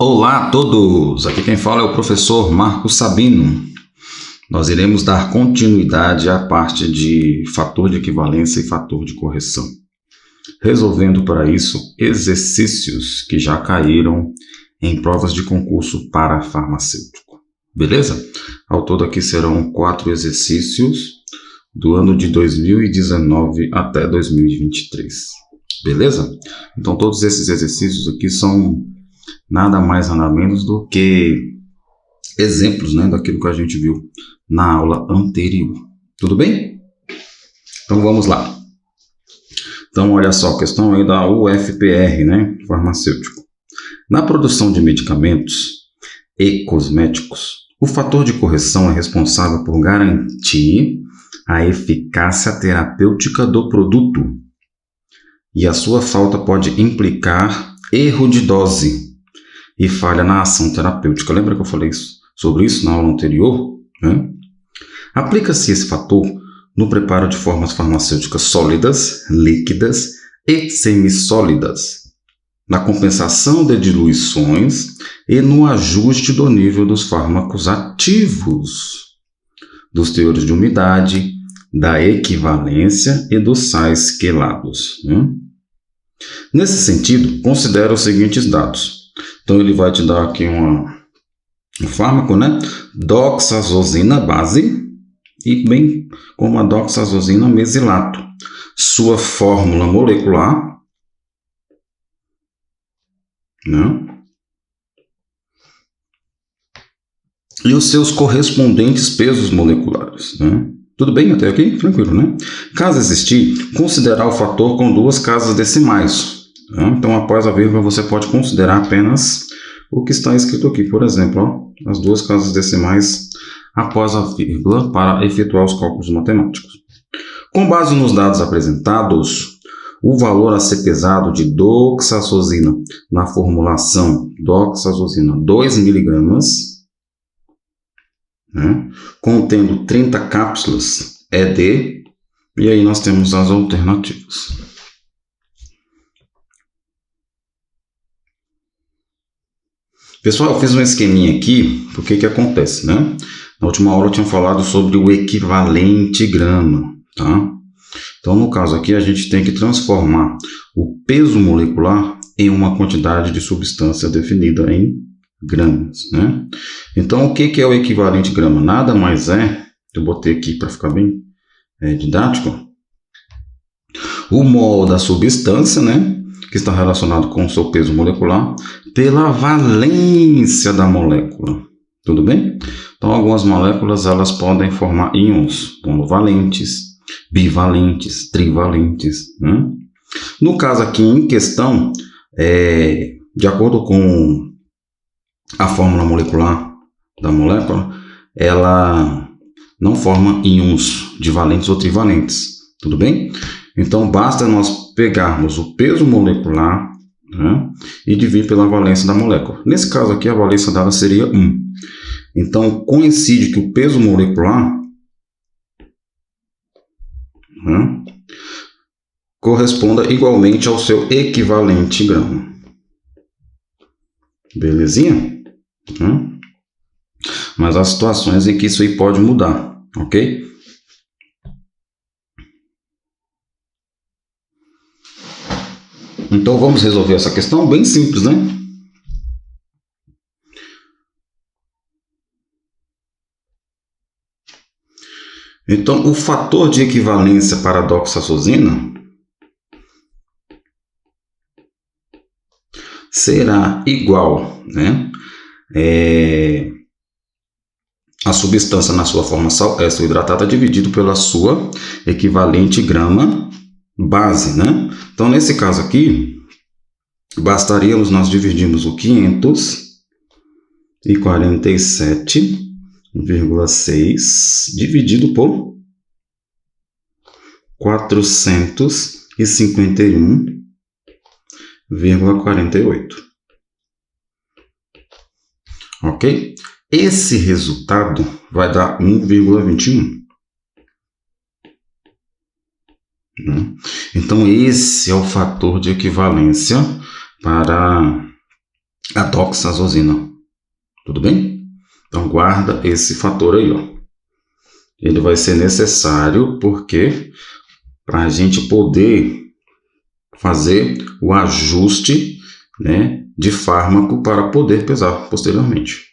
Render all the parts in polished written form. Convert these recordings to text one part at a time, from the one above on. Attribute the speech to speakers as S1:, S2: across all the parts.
S1: Olá a todos! Aqui quem fala é o professor Marcos Sabino. Nós iremos dar continuidade à parte de fator de equivalência e fator de correção, resolvendo para isso exercícios que já caíram em provas de concurso para farmacêutico. Beleza? Ao todo aqui serão 4 exercícios do ano de 2019 até 2023. Beleza? Então todos esses exercícios aqui são nada mais nada menos do que exemplos, daquilo que a gente viu na aula anterior. Tudo bem? Então vamos lá. Então olha só, questão aí da UFPR, farmacêutico. Na produção de medicamentos e cosméticos, o fator de correção é responsável por garantir a eficácia terapêutica do produto, e a sua falta pode implicar erro de dose e falha na ação terapêutica. Lembra que eu falei sobre isso na aula anterior? Aplica-se esse fator no preparo de formas farmacêuticas sólidas, líquidas e semissólidas, na compensação de diluições e no ajuste do nível dos fármacos ativos, dos teores de umidade, da equivalência e dos sais quelados. Nesse sentido, considera os seguintes dados. Então ele vai te dar aqui um fármaco, doxazosina base e bem como a doxazosina mesilato. Sua fórmula molecular, e os seus correspondentes pesos moleculares, Tudo bem até aqui? Tranquilo, Caso existir, considerar o fator com 2 casas decimais. Então, após a vírgula, você pode considerar apenas o que está escrito aqui. Por exemplo, as 2 casas decimais após a vírgula para efetuar os cálculos matemáticos. Com base nos dados apresentados, o valor a ser pesado de doxazosina na formulação doxazosina 2 mg, contendo 30 cápsulas, é de... E aí nós temos as alternativas. Pessoal, eu fiz um esqueminha aqui, porque que acontece, Na última aula eu tinha falado sobre o equivalente grama, Então, no caso aqui, a gente tem que transformar o peso molecular em uma quantidade de substância definida em gramas, Então, o que é o equivalente grama? Nada mais é, eu botei aqui para ficar bem didático, o mol da substância, que está relacionado com o seu peso molecular, pela valência da molécula. Tudo bem? Então, algumas moléculas elas podem formar íons monovalentes, bivalentes, trivalentes. No caso aqui em questão, de acordo com a fórmula molecular da molécula, ela não forma íons divalentes ou trivalentes. Tudo bem? Então, basta nós pegarmos o peso molecular e dividir pela valência da molécula. Nesse caso aqui, a valência dela seria 1. Então, coincide que o peso molecular corresponda igualmente ao seu equivalente grama. Belezinha? Mas há situações em que isso aí pode mudar, ok? Então vamos resolver essa questão bem simples, Então, o fator de equivalência para a doxazosina será igual, a substância na sua forma essa hidratada dividido pela sua equivalente grama base, Então, nesse caso aqui, bastaríamos nós dividirmos o 547,6 dividido por 451,48. Ok? Esse resultado vai dar 1,21. Então, esse é o fator de equivalência para a doxazosina. Tudo bem? Então guarda esse fator aí, ó. Ele vai ser necessário porque para a gente poder fazer o ajuste, né, de fármaco para poder pesar posteriormente.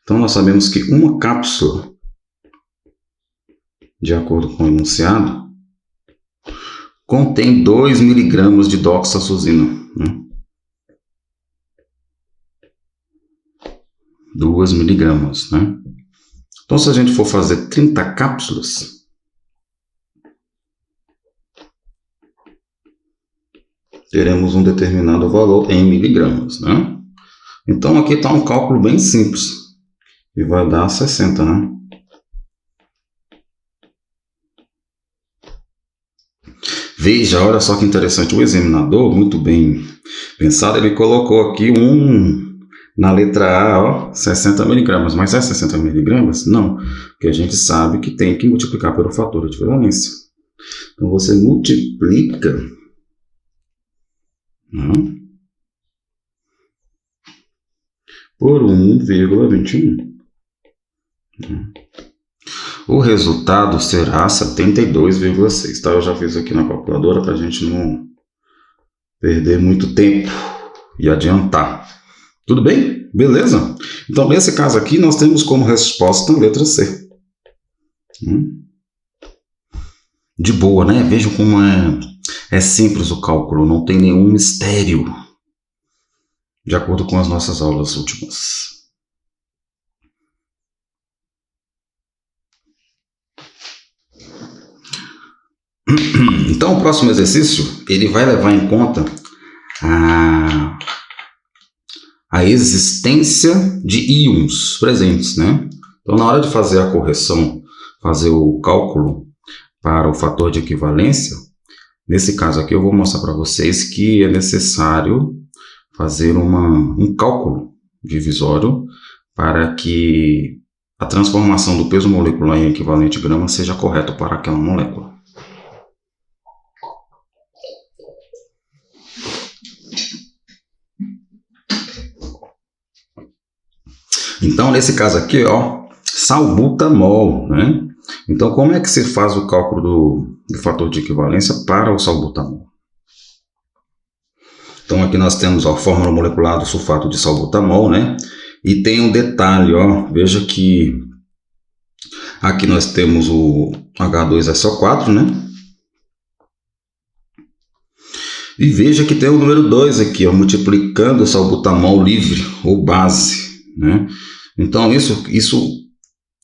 S1: Então nós sabemos que uma cápsula, de acordo com o enunciado, contém 2 mg de doxazosina, né? 2 mg, né? Então, se a gente for fazer 30 cápsulas, teremos um determinado valor em miligramas, né? Então, aqui está um cálculo bem simples, e vai dar 60, né? Veja, olha só que interessante, o examinador, muito bem pensado, ele colocou aqui na letra A, ó, 60 miligramas, mas é 60 miligramas? Não, porque a gente sabe que tem que multiplicar pelo fator de valência. Então, você multiplica, né, por 1,21. O resultado será 72,6. Tá? Eu já fiz aqui na calculadora para a gente não perder muito tempo e adiantar. Tudo bem? Beleza? Então, nesse caso aqui, nós temos como resposta a letra C. De boa, né? Vejam como é simples o cálculo, não tem nenhum mistério, de acordo com as nossas aulas últimas. Então, o próximo exercício, ele vai levar em conta a existência de íons presentes, né? Então, na hora de fazer a correção, fazer o cálculo para o fator de equivalência, nesse caso aqui eu vou mostrar para vocês que é necessário fazer um cálculo divisório para que a transformação do peso molecular em equivalente grama seja correta para aquela molécula. Então, nesse caso aqui, ó, salbutamol, né? Então, como é que se faz o cálculo do fator de equivalência para o salbutamol? Então, aqui nós temos a fórmula molecular do sulfato de salbutamol, né? E tem um detalhe, ó, veja que aqui nós temos o H2SO4, né? E veja que tem o número 2 aqui, ó, multiplicando o salbutamol livre, ou base, né? Então, isso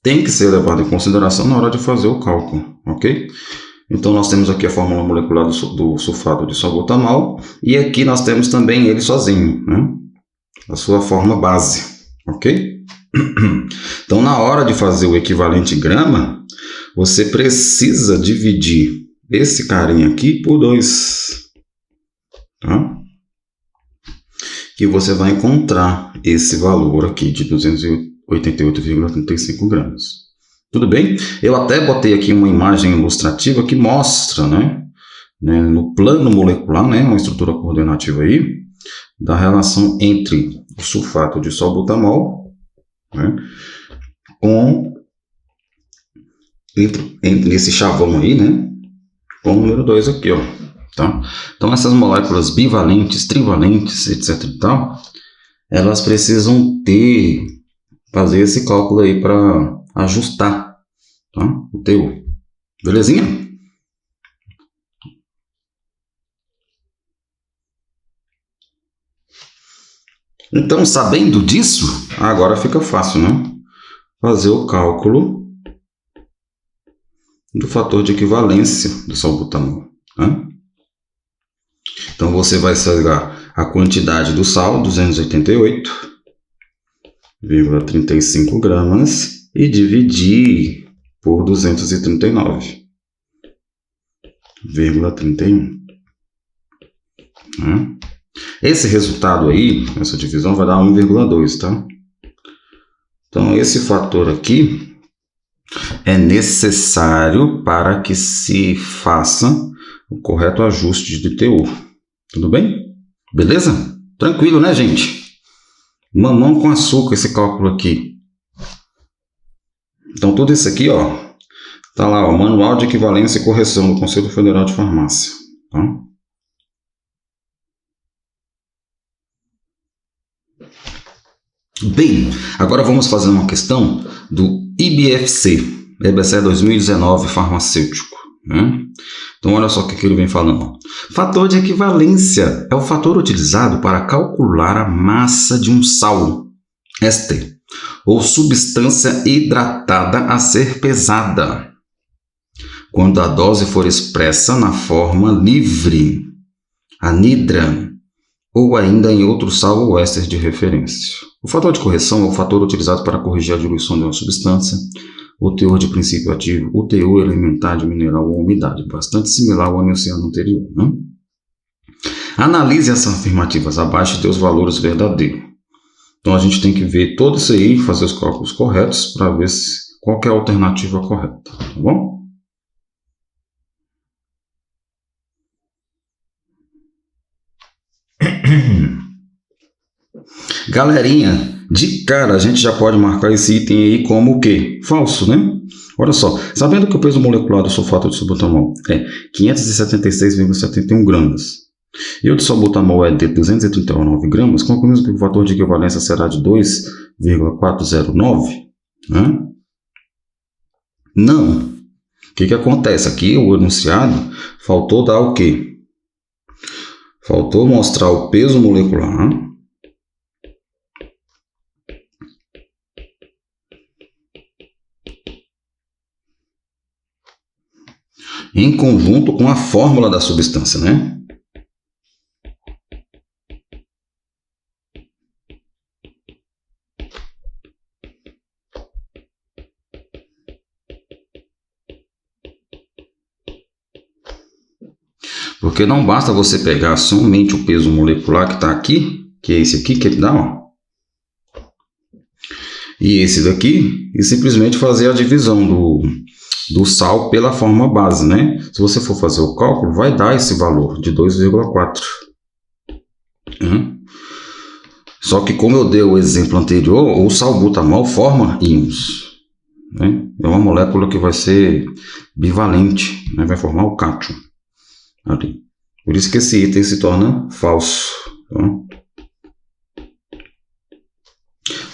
S1: tem que ser levado em consideração na hora de fazer o cálculo, ok? Então, nós temos aqui a fórmula molecular do sulfato de salbutamol, e aqui nós temos também ele sozinho, né? A sua forma base, ok? Então, na hora de fazer o equivalente grama, você precisa dividir esse carinha aqui por 2, tá? Que você vai encontrar esse valor aqui de 288,35 gramas. Tudo bem? Eu até botei aqui uma imagem ilustrativa que mostra, né, no plano molecular, né, uma estrutura coordenativa aí, da relação entre o sulfato de salbutamol, né, entre esse chavão aí, né, com o número 2 aqui, ó. Tá? Então, essas moléculas bivalentes, trivalentes, etc. e tal, elas precisam fazer esse cálculo aí para ajustar, tá, o teor. Belezinha? Então, sabendo disso, agora fica fácil, né? Fazer o cálculo do fator de equivalência do salbutamol, tá? Então, você vai pegar a quantidade do sal, 288,35 gramas, e dividir por 239,31. Esse resultado aí, essa divisão, vai dar 1,2, tá? Então, esse fator aqui é necessário para que se faça o correto ajuste de teor. Tudo bem? Beleza? Tranquilo, né, gente? Mamão com açúcar, esse cálculo aqui. Então, tudo isso aqui, ó, tá lá, ó, Manual de Equivalência e Correção do Conselho Federal de Farmácia. Tá? Bem, agora vamos fazer uma questão do IBFC, IBFC 2019 farmacêutico. Né? Então, olha só o que ele vem falando. Fator de equivalência é o fator utilizado para calcular a massa de um sal, éster, ou substância hidratada a ser pesada, quando a dose for expressa na forma livre, anidra, ou ainda em outro sal ou éster de referência. O fator de correção é o fator utilizado para corrigir a diluição de uma substância, o teor de princípio ativo, o teor elementar de mineral ou umidade, bastante similar ao enunciado anterior. Né? Analise as afirmativas abaixo e dê os valores verdadeiros. Então a gente tem que ver todo isso aí, fazer os cálculos corretos para ver qual que é a alternativa correta, tá bom? Galerinha, de cara a gente já pode marcar esse item aí como o quê? Falso, né? Olha só, sabendo que o peso molecular do sulfato de salbutamol é 576,71 gramas e o de salbutamol é de 239 gramas, concluímos que o fator de equivalência será de 2,409, né? Não. O que acontece? Aqui o enunciado faltou dar o quê? Faltou mostrar o peso molecular em conjunto com a fórmula da substância, né? Porque não basta você pegar somente o peso molecular que está aqui, que é esse aqui que ele dá, ó, e esse daqui, e simplesmente fazer a divisão do sal pela forma base, né? Se você for fazer o cálculo, vai dar esse valor de 2,4. Só que como eu dei o exemplo anterior, o salbutamol forma íons. Né? É uma molécula que vai ser bivalente, né? Vai formar o cátion ali. Por isso que esse item se torna falso. Tá?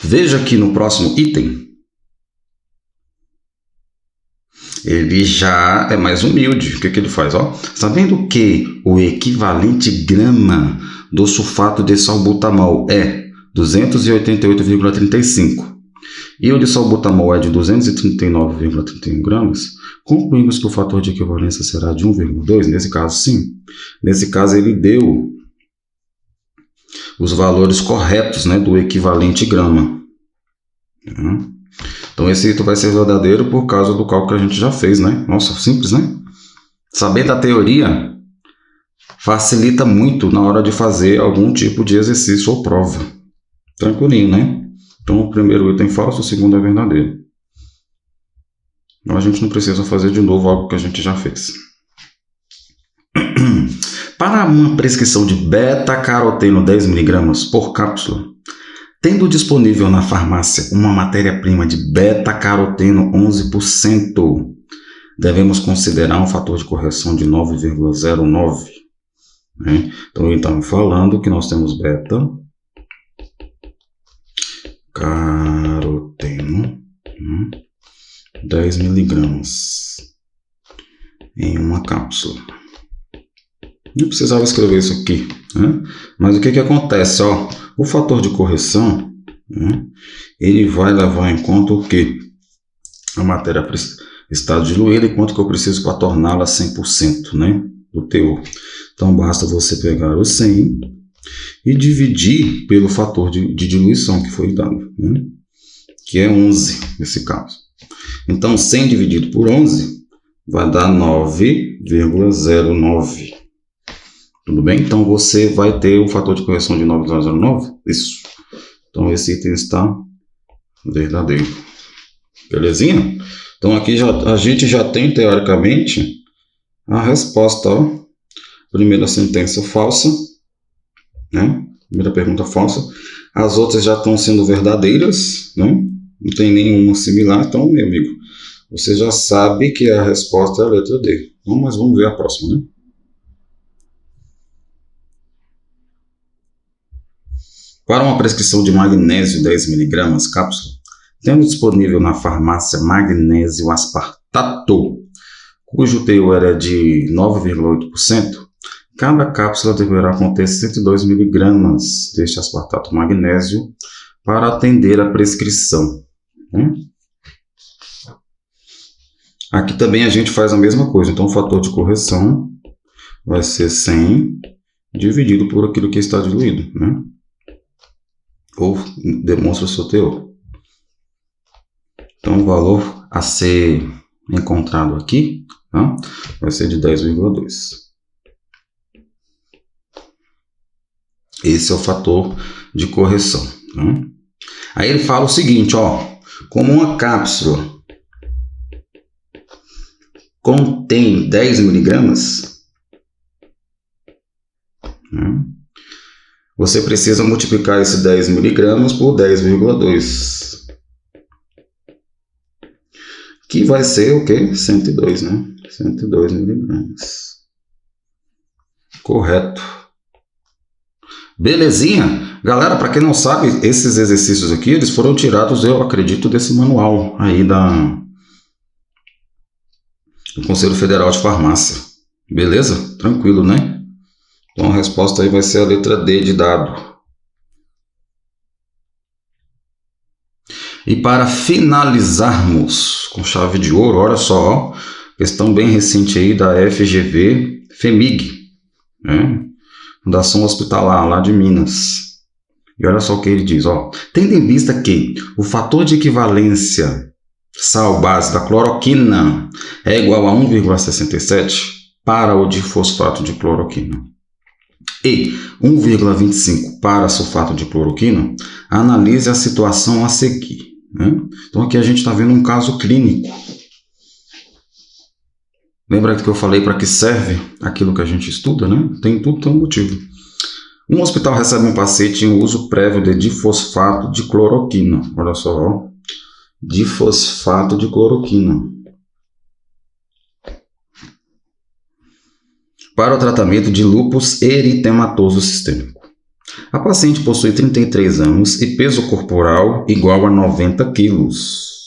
S1: Veja que no próximo item, ele já é mais humilde. O que ele faz? Ó, sabendo que o equivalente grama do sulfato de salbutamol é 288,35 e o de salbutamol é de 239,31 gramas, concluímos que o fator de equivalência será de 1,2. Nesse caso, sim. Nesse caso, ele deu os valores corretos, né, do equivalente grama. Então, esse item vai ser verdadeiro por causa do cálculo que a gente já fez, né? Nossa, simples, né? Saber da teoria facilita muito na hora de fazer algum tipo de exercício ou prova. Tranquilinho, né? Então, o primeiro item é falso, o segundo é verdadeiro. Então, a gente não precisa fazer de novo algo que a gente já fez. Para uma prescrição de beta-caroteno 10 mg por cápsula, tendo disponível na farmácia uma matéria-prima de beta-caroteno 11%, devemos considerar um fator de correção de 9,09. Né? Então, ele está me falando que nós temos beta-caroteno 10 mg em uma cápsula. Não precisava escrever isso aqui, né? Mas o que acontece? Ó, o fator de correção, né, ele vai levar em conta o que? A matéria está diluída e quanto que eu preciso para torná-la 100%, né, do teor. Então, basta você pegar o 100 e dividir pelo fator de diluição que foi dado, né, que é 11 nesse caso. Então, 100 dividido por 11 vai dar 9,09. Tudo bem? Então, você vai ter o fator de correção de 9,09. Isso. Então, esse item está verdadeiro. Belezinha? Então, aqui a gente já tem, teoricamente, a resposta. Ó. Primeira sentença falsa, né? Primeira pergunta falsa. As outras já estão sendo verdadeiras, né? Não tem nenhuma similar, então, meu amigo, você já sabe que a resposta é a letra D. Então, mas vamos ver a próxima, né? Para uma prescrição de magnésio 10 mg cápsula, tendo disponível na farmácia magnésio aspartato, cujo teor era de 9,8%, cada cápsula deverá conter 102 mg deste aspartato magnésio para atender a prescrição. Aqui também a gente faz a mesma coisa, então o fator de correção vai ser 100 dividido por aquilo que está diluído, né? Ou demonstra o seu teor. Então o valor a ser encontrado aqui, tá, vai ser de 10,2. Esse é o fator de correção. Tá? Aí ele fala o seguinte, ó, como uma cápsula contém 10 mg, você precisa multiplicar esse 10 mg por 10,2. Que vai ser o quê? 102, né? 102 mg. Correto. Belezinha? Galera, para quem não sabe, esses exercícios aqui, eles foram tirados, eu acredito, desse manual aí do Conselho Federal de Farmácia. Beleza? Tranquilo, né? Então a resposta aí vai ser a letra D de dado. E para finalizarmos com chave de ouro, olha só, questão bem recente aí da FGV FEMIG, né? Fundação Hospitalar, lá de Minas. E olha só o que ele diz, ó. Tendo em vista que o fator de equivalência sal-base da cloroquina é igual a 1,67 para o difosfato de cloroquina e 1,25 para sulfato de cloroquina, analise a situação a seguir. Né? Então aqui a gente está vendo um caso clínico. Lembra que eu falei para que serve aquilo que a gente estuda, né? Tem tudo, tem um motivo. Um hospital recebe um paciente em uso prévio de difosfato de cloroquina. Olha só, ó. Difosfato de cloroquina. Para o tratamento de lúpus eritematoso sistêmico. A paciente possui 33 anos e peso corporal igual a 90 quilos.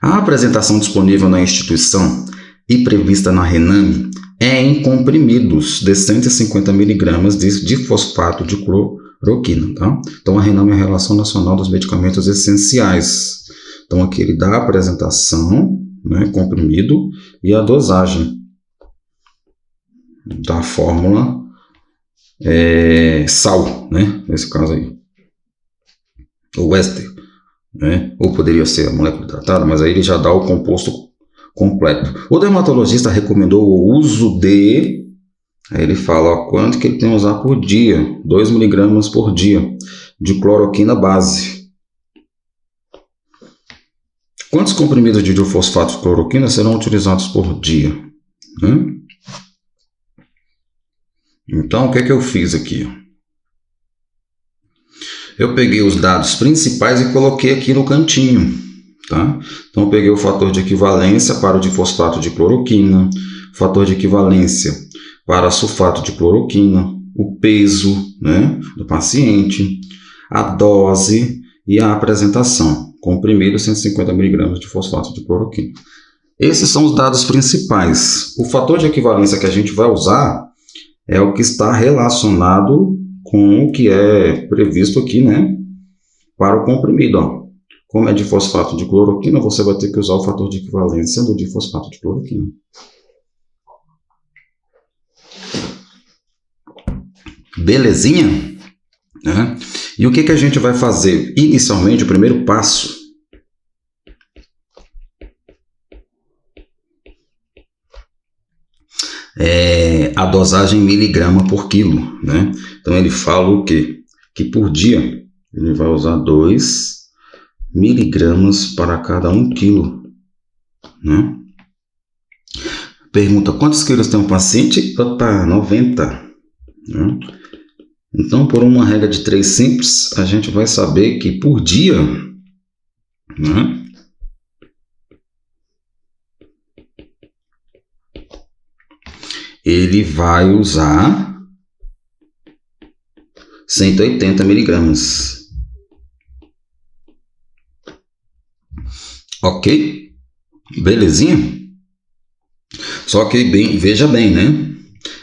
S1: A apresentação disponível na instituição e prevista na Rename é em comprimidos de 150 mg de difosfato de cloroquina. Tá? Então, a Rename é a Relação Nacional dos Medicamentos Essenciais. Então, aqui ele dá a apresentação, né, comprimido, e a dosagem da fórmula sal, né, nesse caso aí, o éster, né, ou poderia ser a molécula hidratada, mas aí ele já dá o composto completo. O dermatologista recomendou o uso de, aí ele fala, ó, quanto que ele tem que usar por dia, 2 mg por dia de cloroquina base. Quantos comprimidos de diofosfato de cloroquina serão utilizados por dia? Né? Então, o que é que eu fiz aqui? Eu peguei os dados principais e coloquei aqui no cantinho. Tá? Então, eu peguei o fator de equivalência para o difosfato de cloroquina, fator de equivalência para sulfato de cloroquina, o peso, né, do paciente, a dose e a apresentação. Comprimido 150 mg de fosfato de cloroquina. Esses são os dados principais. O fator de equivalência que a gente vai usar é o que está relacionado com o que é previsto aqui, né, para o comprimido. Ó. Como é difosfato de cloroquina, você vai ter que usar o fator de equivalência do difosfato de cloroquina. Belezinha? Né? E o que a gente vai fazer? Inicialmente, o primeiro passo é a dosagem miligrama por quilo. Né? Então, ele fala o quê? Que por dia ele vai usar 2 miligramas para cada 1 quilo. Né? Pergunta: quantos quilos tem um paciente? Opa, 90. Né? Então, por uma regra de 3 simples, a gente vai saber que por dia, né, ele vai usar 180 miligramas. Ok? Belezinha? Só que veja bem, né?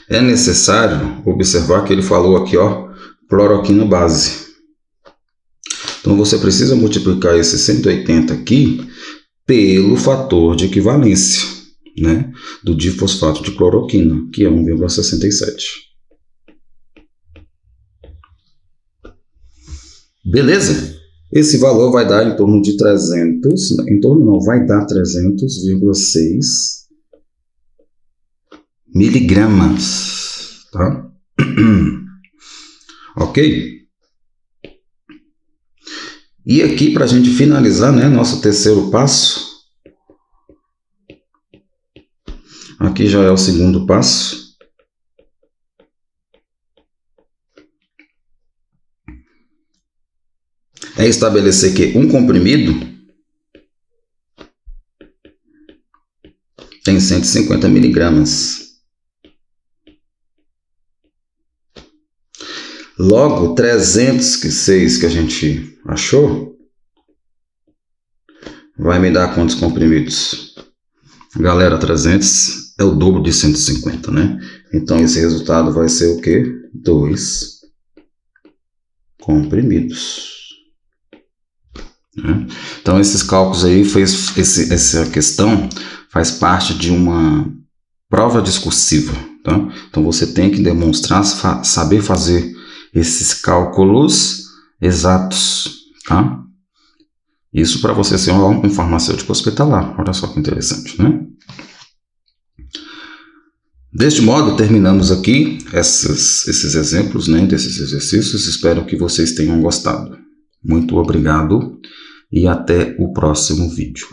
S1: É necessário observar que ele falou aqui, ó, cloroquina base. Então você precisa multiplicar esse 180 aqui pelo fator de equivalência, né, do difosfato de cloroquina, que é 1,67. Beleza? Esse valor vai dar em torno de 300, vai dar 300,6 miligramas, tá? Ok? E aqui, para a gente finalizar, né, nosso terceiro passo, aqui já é o segundo passo. É estabelecer que um comprimido tem 150 miligramas. Logo, 306 que a gente achou vai me dar quantos comprimidos? Galera, 300 é o dobro de 150, né? Então, esse resultado vai ser o quê? 2 comprimidos. Então, esses cálculos aí, essa questão faz parte de uma prova discursiva, tá? Então, você tem que demonstrar, saber fazer esses cálculos exatos, tá? Isso para você ser um farmacêutico hospitalar. Olha só que interessante, né? Deste modo, terminamos aqui esses exemplos, né, desses exercícios. Espero que vocês tenham gostado. Muito obrigado e até o próximo vídeo.